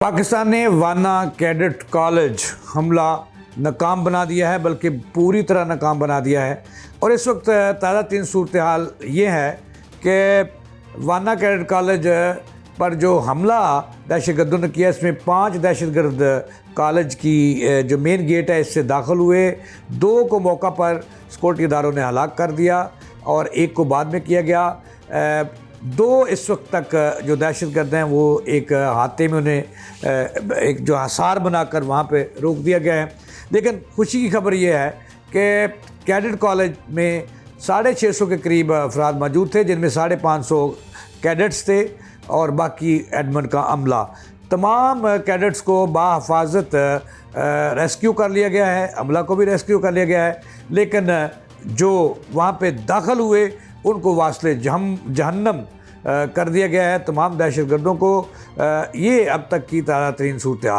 पाकिस्तान ने वाना cadet college हमला नाकाम बना दिया है, बल्कि पूरी तरह नाकाम बना दिया है। और इस वक्त ताज़ा तीन सूरत हाल ये है कि वाना कैडेट कॉलेज पर जो हमला दहशतगर्दों ने किया, इसमें 5 दहशतगर्द कॉलेज की जो मेन गेट है इससे दाखिल हुए। 2 को मौका पर सिक्योरिटी इदारों ने हलाक कर दिया और 1 को बाद में किया गया। 2 इस वक्त तक जो दहशतगर्द हैं वो एक हाथे में उन्हें एक जो आसार बनाकर वहाँ पे रोक दिया गया है। लेकिन खुशी की खबर ये है कि कैडेट कॉलेज में 650 के करीब अफराद मौजूद थे, जिनमें 550 कैडेट्स थे और बाकी एडमिन का अमला। तमाम कैडेट्स को बाहिफाजत रेस्क्यू कर लिया गया है, अमला को भी रेस्क्यू कर लिया गया है। लेकिन जो वहाँ पे दाखिल हुए उनको वास्ते जहन्नम कर दिया गया है तमाम दहशतगर्दों को। ये अब तक की ताज़ा तरीन सूरत हाल।